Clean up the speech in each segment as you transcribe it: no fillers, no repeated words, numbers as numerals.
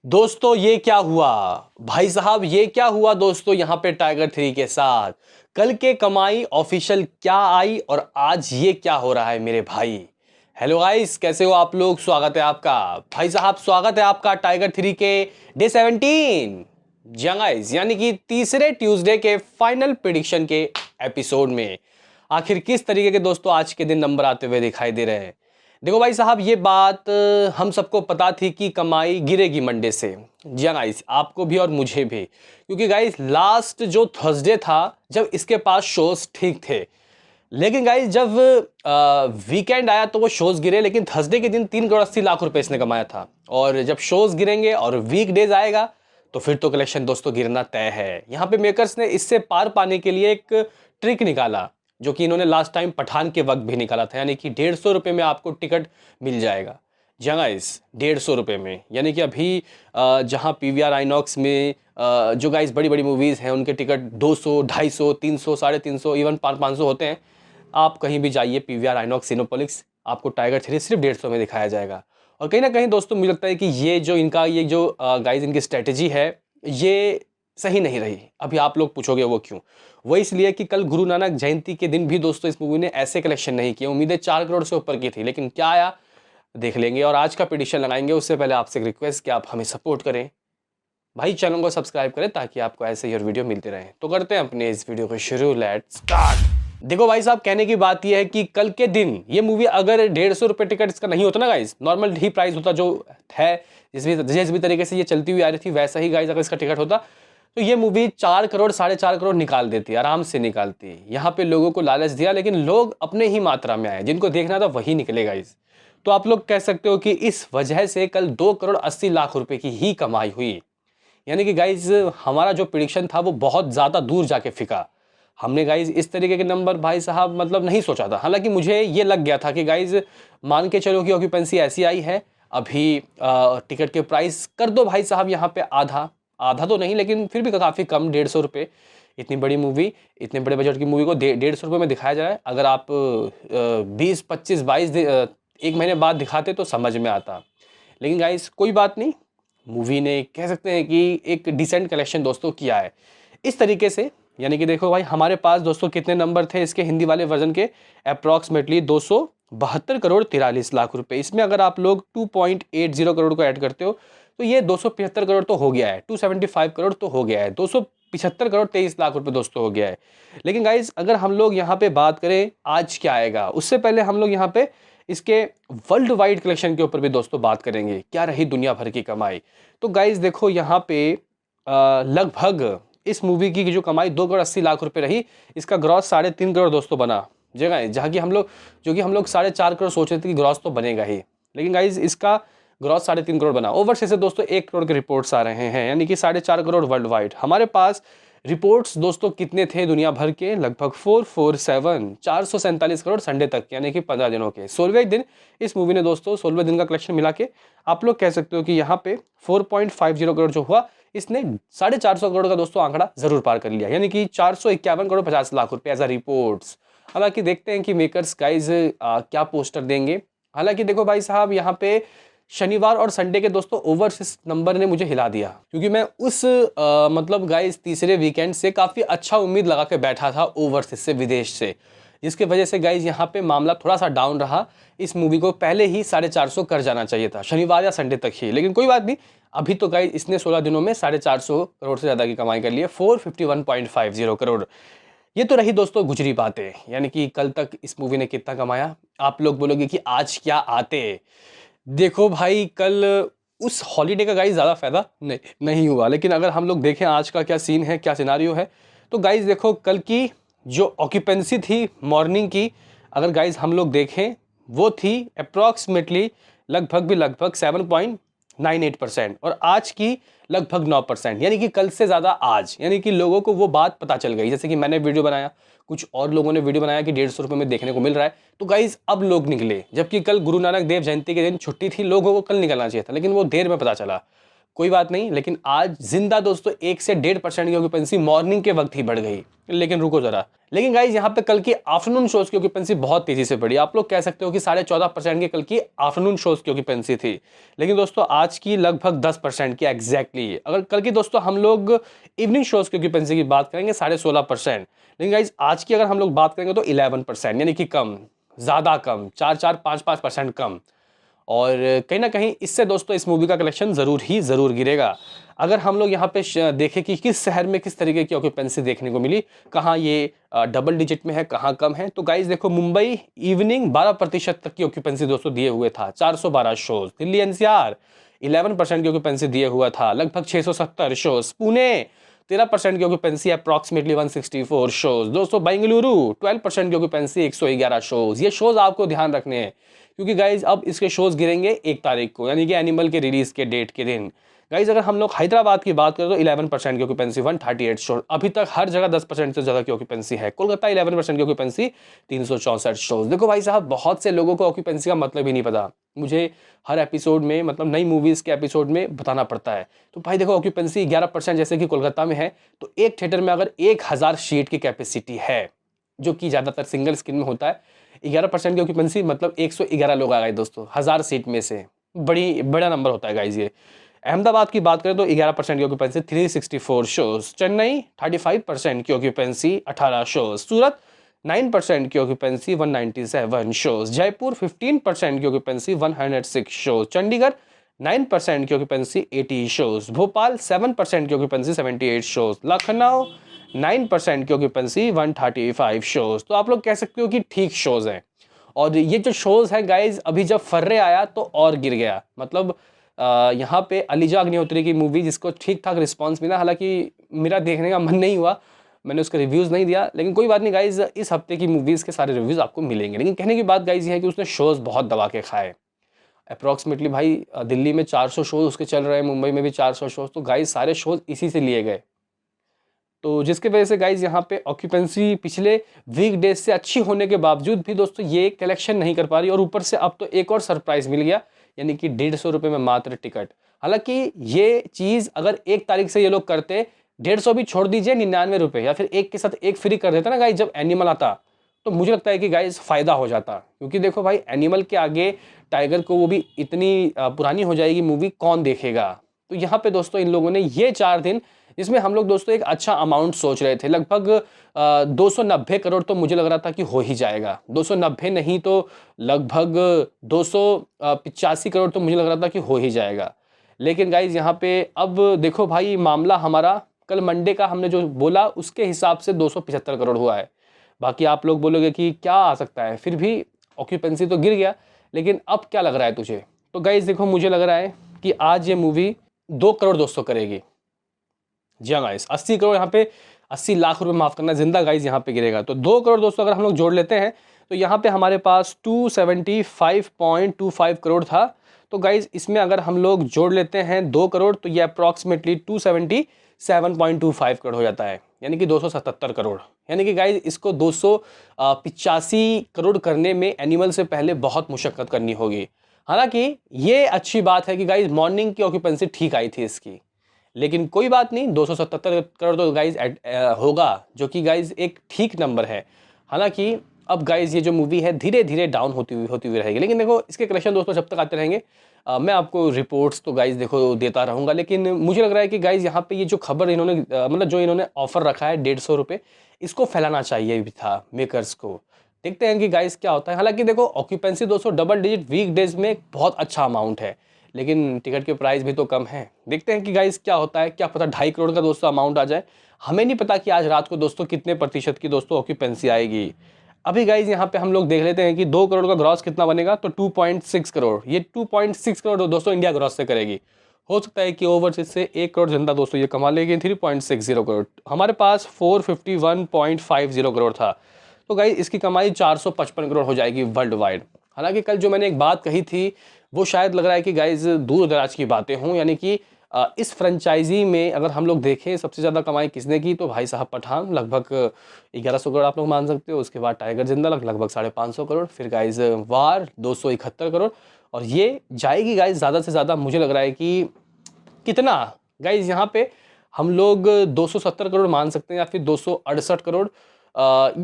दोस्तों ये क्या हुआ। भाई साहब ये क्या हुआ दोस्तों, यहाँ पे टाइगर 3 के साथ कल के कमाई ऑफिशियल क्या आई और आज ये क्या हो रहा है मेरे भाई। हेलो गाइस, कैसे हो आप लोग। स्वागत है आपका भाई साहब, स्वागत है आपका टाइगर 3 के डे 17 जी गाइस, यानी कि तीसरे ट्यूसडे के फाइनल प्रिडिक्शन के एपिसोड में आखिर किस तरीके के दोस्तों आज के दिन नंबर आते हुए दिखाई दे रहे हैं। देखो भाई साहब, ये बात हम सबको पता थी कि कमाई गिरेगी मंडे से। जी हाँ गाइस, आपको भी और मुझे भी, क्योंकि गाइस लास्ट जो थर्सडे था जब इसके पास शोज ठीक थे, लेकिन गाइस जब वीकेंड आया तो वो शोज गिरे। लेकिन थर्सडे के दिन 3 करोड़ 80 लाख रुपए इसने कमाया था, और जब शोज गिरेंगे और वीक डेज आएगा तो फिर तो कलेक्शन दोस्तों गिरना तय है। यहाँ पे मेकर्स ने इससे पार पाने के लिए एक ट्रिक निकाला, जो कि इन्होंने लास्ट टाइम पठान के वक्त भी निकाला था, यानी कि 150 रुपये में आपको टिकट मिल जाएगा। जहाँ इस 150 रुपये में, यानी कि अभी जहाँ पीवीआर आइनॉक्स में जो गाइस बड़ी बड़ी मूवीज़ हैं उनके टिकट 200, 250, 300, 350, इवन 500 होते हैं। आप कहीं भी जाइए पीवीआर आइनॉक्स सिनेपोलिक्स, आपको टाइगर 3 सिर्फ 150 में दिखाया जाएगा। और कहीं ना कहीं दोस्तों मुझे लगता है कि ये जो गाइस इनकी स्ट्रेटेजी है ये सही नहीं रही। अभी आप लोग पूछोगे वो क्यों। वो इसलिए कि कल गुरु नानक जयंती के दिन भी दोस्तों इस मूवी ने ऐसे कलेक्शन नहीं किए। उम्मीदें 4 करोड़ से ऊपर की थी, लेकिन क्या आया देख लेंगे। और आज का पिटिशन लगाएंगे उससे पहले आपसे एक रिक्वेस्ट कि आप हमें सपोर्ट करें भाई, चैनल को सब्सक्राइब करें ताकि आपको ऐसे ही और वीडियो मिलते रहे। तो करते हैं अपने इस वीडियो को शुरू, लेट्स स्टार्ट। देखो भाई साहब, कहने की बात यह है कि कल के दिन ये मूवी अगर 150 रुपये टिकट इसका नहीं होता ना गाइस, नॉर्मल ही प्राइस होता जो है, जिस भी तरीके से ये चलती हुई आ रही थी वैसा ही गाइस अगर इसका टिकट होता तो ये मूवी 4 करोड़ 4.5 करोड़ निकाल देती, आराम से निकालती। यहाँ पे लोगों को लालच दिया, लेकिन लोग अपने ही मात्रा में आए, जिनको देखना था वही निकले गाइस। तो आप लोग कह सकते हो कि इस वजह से कल 2 करोड़ 80 लाख रुपए की ही कमाई हुई। यानी कि गाइज हमारा जो प्रिडिक्शन था वो बहुत ज़्यादा दूर जाके फिका। हमने गाइज इस तरीके के नंबर भाई साहब मतलब नहीं सोचा था। हालांकि मुझे ये लग गया था कि गाइज मान के चलो कि ऑक्यूपेंसी ऐसी आई है, अभी टिकट के प्राइस कर दो भाई साहब यहाँ पे आधा, आधा तो नहीं लेकिन फिर भी काफ़ी कम, 150 रुपये। इतनी बड़ी मूवी, इतने बड़े बजट की मूवी को 150 रुपये में दिखाया जा रहा है। अगर आप 20, 25, 22 एक महीने बाद दिखाते तो समझ में आता। लेकिन गाइज कोई बात नहीं, मूवी ने कह सकते हैं कि एक डिसेंट कलेक्शन दोस्तों किया है इस तरीके से। यानी कि देखो भाई, हमारे पास दोस्तों कितने नंबर थे इसके हिंदी वाले वर्जन के, अप्रॉक्सीमेटली 272 करोड़ 43 लाख रुपए। इसमें अगर आप लोग 2.80 करोड़ को ऐड करते हो तो ये 275 करोड़ तो हो गया है, 275 करोड़ तो हो गया है, 275 करोड़ 23 लाख रुपए दोस्तों हो गया है। लेकिन गाइज अगर हम लोग यहाँ पे बात करें आज क्या आएगा, उससे पहले हम लोग यहाँ पे इसके वर्ल्ड वाइड कलेक्शन के ऊपर भी दोस्तों बात करेंगे, क्या रही दुनिया भर की कमाई। तो गाइज देखो यहाँ पे लगभग इस मूवी की जो कमाई 2 करोड़ 80 लाख रुपए रही, इसका ग्रॉस 3.5 करोड़ दोस्तों बना जगह, जहाँ की हम लोग जो कि हम लोग 4.5 करोड़ सोच रहे थे कि ग्रॉस तो बनेगा ही, लेकिन गाइज इसका ग्रॉस 3.5 करोड़ बना। ओवरसीज से दोस्तों 1 करोड़ के रिपोर्ट्स आ रहे हैं, यानी कि 4.5 करोड़ वर्ल्ड वाइड। हमारे पास रिपोर्ट्स दोस्तों कितने थे दुनिया भर के, लगभग 447 करोड़ संडे तक, यानी कि 15 दिनों के 16वें दिन इस मूवी ने दोस्तों 16वें दिन का कलेक्शन मिला के आप लोग कह सकते हो कि यहाँ पे 4.50 करोड़ जो हुआ, इसने 450 करोड़ का दोस्तों आंकड़ा जरूर पार कर लिया, यानी कि 451 करोड़ 50 लाख रुपए एज अ रिपोर्ट्स। हालांकि देखते हैं कि मेकर्स गाइज क्या पोस्टर देंगे। हालांकि देखो भाई साहब, यहाँ पे शनिवार और संडे के दोस्तों ओवरसीज नंबर ने मुझे हिला दिया, क्योंकि मैं उस मतलब गाइस तीसरे वीकेंड से काफ़ी अच्छा उम्मीद लगा के बैठा था ओवरसीज से, विदेश से, जिसकी वजह से गाइस यहाँ पे मामला थोड़ा सा डाउन रहा। इस मूवी को पहले ही 450 कर जाना चाहिए था, शनिवार या संडे तक ही, लेकिन कोई बात नहीं। अभी तो गाइस इसने 16 दिनों में 450 करोड़ से ज़्यादा की कमाई कर ली है, 451.50 करोड़। ये तो रही दोस्तों गुजरी बातें, यानी कि कल तक इस मूवी ने कितना कमाया। आप लोग बोलोगे कि आज क्या आते। देखो भाई, कल उस हॉलीडे का गाइस ज़्यादा फायदा नहीं हुआ, लेकिन अगर हम लोग देखें आज का क्या सीन है, क्या सिनारियो है, तो गाइस देखो कल की जो ऑक्यूपेंसी थी मॉर्निंग की, अगर गाइस हम लोग देखें वो थी अप्रॉक्सीमेटली लगभग 7.98%, और आज की लगभग 9%, यानी कि कल से ज़्यादा आज, यानी कि लोगों को वो बात पता चल गई। जैसे कि मैंने वीडियो बनाया, कुछ और लोगों ने वीडियो बनाया कि 150 रुपये में देखने को मिल रहा है, तो गाइज अब लोग निकले। जबकि कल गुरु नानक देव जयंती के दिन छुट्टी थी, लोगों को कल निकलना चाहिए था, लेकिन वो देर में पता चला। कोई बात नहीं, लेकिन आज जिंदा दोस्तों 1 से 1.5% की ऑक्यूपेंसी मॉर्निंग के वक्त ही बढ़ गई। लेकिन रुको जरा, लेकिन गाइज यहाँ पे कल की आफ्टरनून शोज की ऑक्यूपेंसी बहुत तेजी से बढ़ी। आप लोग कह सकते हो कि 14.5% की कल की आफ्टरनून शोज की ऑक्यूपेंसी थी, लेकिन दोस्तों आज की लगभग 10% की एग्जैक्टली। अगर कल की दोस्तों हम लोग इवनिंग शोज की ऑक्यूपेंसी की बात करेंगे 16.5%, लेकिन गाइज आज की अगर हम लोग बात करेंगे तो 11%, यानी कि कम, ज्यादा कम, 4-4, 5-5% कम। और कहीं ना कहीं इससे दोस्तों इस मूवी का कलेक्शन ज़रूर गिरेगा। अगर हम लोग यहाँ पे देखें कि किस शहर में किस तरीके की ऑक्यूपेंसी देखने को मिली, कहाँ ये डबल डिजिट में है, कहाँ कम है, तो गाइज देखो मुंबई इवनिंग 12% तक की ऑक्यूपेंसी दोस्तों दिए हुए था, 412 शोज। दिल्ली एनसीआर 11% की ऑक्यूपेंसी दिए हुआ था, लगभग 670 शोज। पुणे 13% की ऑक्यूपेंसी, अप्रॉक्सीमेटली 164 शोज। दोस्तों बेंगलुरु 12% की ऑक्यूपेंसी, 111 शोज। ये शोज आपको ध्यान रखने हैं, क्योंकि गाइज अब इसके शोज गिरेंगे 1 तारीख को, यानी कि एनिमल के रिलीज के डेट के दिन। गाइज अगर हम लोग हैदराबाद की बात करें तो 11% की ऑक्यूपेंसी, 138 शोज। अभी तक हर जगह 10% से ज्यादा की ऑक्यूपेंसी है। कोलकाता 11% की ऑक्यूपेंसी, 364 शोज। देखो भाई साहब, बहुत से लोगों को ऑक्यूपेंसी का मतलब ही नहीं पता। मुझे हर एपिसोड में, मतलब नई मूवीज के एपिसोड में बताना पड़ता है। तो भाई देखो ऑक्यूपेंसी 11% जैसे कि कोलकाता में है, तो एक थिएटर में अगर 1000 सीट की कैपेसिटी है, जो कि ज्यादातर सिंगल स्क्रीन में होता है, 11% की ऑक्यूपेंसी मतलब 111 लोग आ गए दोस्तों 1000 सीट में से। बड़ा नंबर होता है गाइज ये। अहमदाबाद की बात करें तो 11% की ऑक्यूपेंसी, 364 शोज। चेन्नई 35% की ऑक्यूपेंसी, 18 शोज। सूरत 9% की ऑक्यूपेंसी, 197 शोज। जयपुर 15% की ऑक्यूपेंसी, 106 शोज। चंडीगढ़ 9% की ऑक्यूपेंसी, 80 शोज। भोपाल 7% की ऑक्यूपेंसी, 78 शोज। लखनऊ 9% की ऑक्यूपेंसी, 135 शोज। तो आप लोग कह सकते हो कि ठीक शोज हैं। और ये जो शोज है गाइज, अभी जब फर्रे आया तो और गिर गया। मतलब यहाँ पे अलीजा अग्निहोत्री की मूवी, जिसको ठीक ठाक रिस्पांस मिला, हालांकि मेरा देखने का मन नहीं हुआ, मैंने उसका रिव्यूज़ नहीं दिया, लेकिन कोई बात नहीं गाइज, इस हफ्ते की मूवीज़ के सारे रिव्यूज़ आपको मिलेंगे। लेकिन कहने की बात गाइज ये है कि उसने शोज़ बहुत दबा के खाए। अप्रॉक्सीमेटली भाई दिल्ली में 400 शोज उसके चल रहे हैं, मुंबई में भी 400 शोज, तो गाइज सारे शोज इसी से लिए गए। तो जिसके वजह से गाइज यहाँ पे ऑक्यूपेंसी पिछले वीक डेज से अच्छी होने के बावजूद भी दोस्तों ये कलेक्शन नहीं कर पा रही। और ऊपर से अब तो एक और सरप्राइज मिल गया, यानी कि 150 रुपये में मात्र टिकट। हालांकि ये चीज़ अगर 1 तारीख से ये लोग करते, 150 भी छोड़ दीजिए, 99 रुपये, या फिर एक के साथ एक फ्री कर देता ना गाइज जब एनिमल आता, तो मुझे लगता है कि गाइज फ़ायदा हो जाता। क्योंकि देखो भाई, एनिमल के आगे टाइगर को, वो भी इतनी पुरानी हो जाएगी मूवी, कौन देखेगा। तो यहाँ पे दोस्तों इन लोगों ने ये 4 दिन, जिसमें हम लोग दोस्तों एक अच्छा अमाउंट सोच रहे थे, लगभग 290 करोड़ तो मुझे लग रहा था कि हो ही जाएगा। 290 नहीं तो लगभग 285 करोड़ तो मुझे लग रहा था कि हो ही जाएगा। लेकिन गाइज यहाँ पे अब देखो भाई, मामला हमारा कल मंडे का हमने जो बोला उसके हिसाब से 275 करोड़ हुआ है। बाकी आप लोग बोलोगे कि क्या आ सकता है, फिर भी ऑक्यूपेंसी तो गिर गया। लेकिन अब क्या लग रहा है तुझे? तो गाइज देखो, मुझे लग रहा है कि आज ये मूवी 2 करोड़ दोस्तों करेगी। जी हाँ गाइस, 80 करोड़ यहाँ पे, 80 लाख रुपए माफ करना, जिंदा गाइस यहाँ पे गिरेगा। तो 2 करोड़ दोस्तों अगर हम लोग जोड़ लेते हैं तो यहाँ पे हमारे पास 275.25 करोड़ था। तो गाइस इसमें अगर हम लोग जोड़ लेते हैं 2 करोड़, तो ये अप्रॉक्सीमेटली 277.25 करोड़ हो जाता है, यानी कि 277 करोड़। यानी कि गाइस इसको 285 करोड़ करने में एनिमल से पहले बहुत मुशक्कत करनी होगी। हालांकि ये अच्छी बात है कि गाइस मॉर्निंग की ऑक्यूपेंसी ठीक आई थी इसकी, लेकिन कोई बात नहीं, 277 करोड़ तो गाइज होगा, जो कि गाइज एक ठीक नंबर है। हालांकि अब गाइज ये जो मूवी है धीरे धीरे डाउन होती हुई रहेगी, लेकिन देखो इसके कलेक्शन दोस्तों जब तक आते रहेंगे, मैं आपको रिपोर्ट्स तो गाइज देखो देता रहूँगा। लेकिन मुझे लग रहा है कि गाइज यहाँ पे ये जो खबर इन्होंने मतलब जो इन्होंने ऑफर रखा है 150 रुपये, इसको फैलाना चाहिए भी था मेकर्स को। देखते हैं कि गाइज क्या होता है। हालांकि देखो ऑक्यूपेंसी दोस्तों डबल डिजिट वीक डेज में बहुत अच्छा अमाउंट है, लेकिन टिकट के प्राइस भी तो कम है। देखते हैं कि गाइस क्या होता है, क्या पता 2.5 करोड़ का दोस्तों अमाउंट आ जाए। हमें नहीं पता कि आज रात को दोस्तों कितने प्रतिशत की दोस्तों ऑक्यूपेंसी आएगी। अभी गाइस यहाँ पे हम लोग देख लेते हैं कि 2 करोड़ का ग्रॉस कितना बनेगा, तो 2.6 करोड़। ये 2.6 करोड़ दोस्तों इंडिया ग्रॉस से करेगी। हो सकता है कि ओवरसीज से 1 करोड़ जनता दोस्तों ये कमा लेगी। 3.60 करोड़, हमारे पास 451.50 करोड़ था, तो गाइस इसकी कमाई 455 करोड़ हो जाएगी वर्ल्ड वाइड। हालांकि कल जो मैंने एक बात कही थी, वो शायद लग रहा है कि गाइज दूर दराज की बातें हों, यानी कि इस फ्रेंचाइजी में अगर हम लोग देखें सबसे ज़्यादा कमाई किसने की, तो भाई साहब पठान लगभग 1100 करोड़ आप लोग मान सकते हो। उसके बाद टाइगर जिंदा लगभग 550 करोड़, फिर गाइज वार 271 करोड़, और ये जाएगी गाइज ज़्यादा से ज़्यादा मुझे लग रहा है कि कितना गाइज यहाँ पे हम लोग 270 करोड़ मान सकते हैं या फिर 268 करोड़,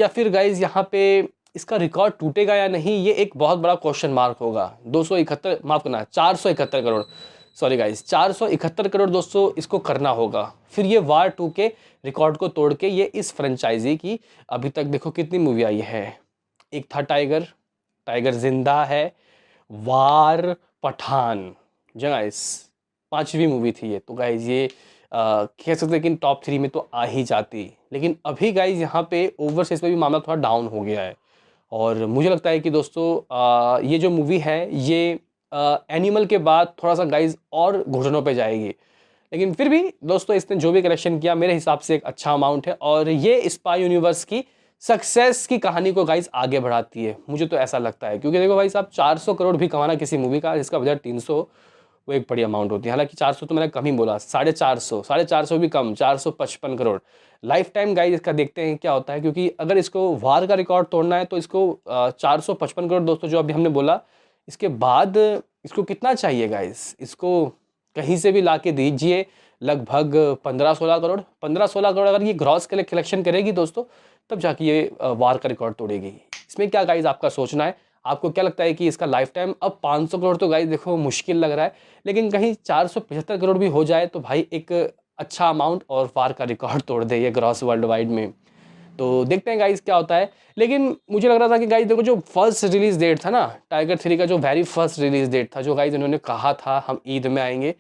या फिर गाइज यहाँ पे इसका रिकॉर्ड टूटेगा या नहीं, ये एक बहुत बड़ा क्वेश्चन मार्क होगा। 271, माफ करना, 471 करोड़, सॉरी गाइज, 471 करोड़ दोस्तों इसको करना होगा। फिर ये वार 2 के रिकॉर्ड को तोड़ के ये इस फ्रेंचाइजी की अभी तक देखो कितनी मूवी आई है। एक था टाइगर, टाइगर जिंदा है, वार, पठान, जी गाइस, 5वीं मूवी थी ये। तो गाइज ये कह सकते हैं कि टॉप 3 में तो आ ही जाती। लेकिन अभी गाइज यहाँ पे ओवरसीज पे भी मामला थोड़ा डाउन हो गया है। और मुझे लगता है कि दोस्तों ये जो मूवी है ये एनिमल के बाद थोड़ा सा गाइज और घुटनों पे जाएगी। लेकिन फिर भी दोस्तों इसने जो भी कलेक्शन किया मेरे हिसाब से एक अच्छा अमाउंट है, और ये स्पाई यूनिवर्स की सक्सेस की कहानी को गाइज आगे बढ़ाती है, मुझे तो ऐसा लगता है। क्योंकि देखो भाई साहब, 400 करोड़ भी कमाना किसी मूवी का जिसका बजट 300, वो एक बड़ी अमाउंट होती है। हालांकि 400 तो मैंने कम ही बोला, 450 भी कम, 455 करोड़ लाइफ टाइम गाइज इसका। देखते हैं क्या होता है, क्योंकि अगर इसको वार का रिकॉर्ड तोड़ना है तो इसको 455 करोड़ दोस्तों जो अभी हमने बोला, इसके बाद इसको कितना चाहिए गाइज, इसको कहीं से भी ला के दीजिए लगभग 15-16 करोड़, 15-16 करोड़ अगर ये ग्रॉस कलेक्शन करेगी दोस्तों, तब जाके ये वार का रिकॉर्ड तोड़ेगी। इसमें क्या गाइज आपका सोचना है, आपको क्या लगता है कि इसका लाइफ टाइम अब 500 करोड़ तो गाइज देखो मुश्किल लग रहा है, लेकिन कहीं 475 करोड़ भी हो जाए तो भाई एक अच्छा अमाउंट और वार का रिकॉर्ड तोड़ दे ये ग्रॉस वर्ल्ड वाइड में। तो देखते हैं गाइज क्या होता है। लेकिन मुझे लग रहा था कि गाइज देखो, जो फर्स्ट रिलीज डेट था ना टाइगर 3 का, जो वेरी फर्स्ट रिलीज डेट था, जो गाइज इन्होंने कहा था हम ईद में आएंगे,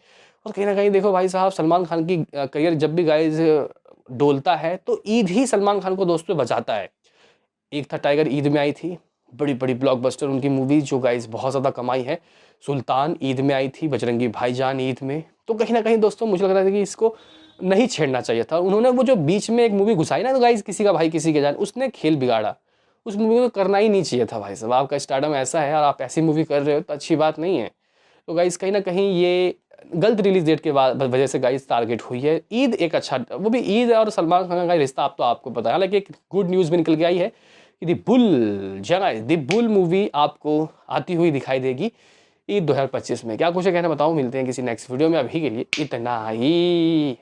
और कहीं ना कहीं देखो भाई साहब, सलमान खान की करियर जब भी गाइज डोलता है तो ईद ही सलमान खान को दोस्तों बचाता है। एक था टाइगर, ईद में आई थी, बड़ी बड़ी ब्लॉकबस्टर उनकी मूवीज जो गाइज बहुत ज़्यादा कमाई है। सुल्तान ईद में आई थी, बजरंगी भाईजान ईद में। तो कहीं ना कहीं दोस्तों मुझे लग रहा था कि इसको नहीं छेड़ना चाहिए था। उन्होंने वो जो बीच में एक मूवी घुसाई ना, तो गाइज किसी का भाई किसी के जान, उसने खेल बिगाड़ा। उस मूवी को करना ही नहीं चाहिए था भाई साहब। आपका स्टारडम ऐसा है और आप ऐसी मूवी कर रहे हो तो अच्छी बात नहीं है। तो गाइज कहीं ना कहीं ये गलत रिलीज डेट के बाद वजह से गाइज टारगेट हुई है। ईद एक अच्छा, वो भी ईद और सलमान खान का रिश्ता आप तो आपको पता है। हालांकि एक गुड न्यूज़ भी निकल के आई है कि दी बुल, जगह दी बुल मूवी आपको आती हुई दिखाई देगी ईद 2025 में। क्या कुछ है कहना बताऊँ, मिलते हैं किसी नेक्स्ट वीडियो में, अभी के लिए इतना ही।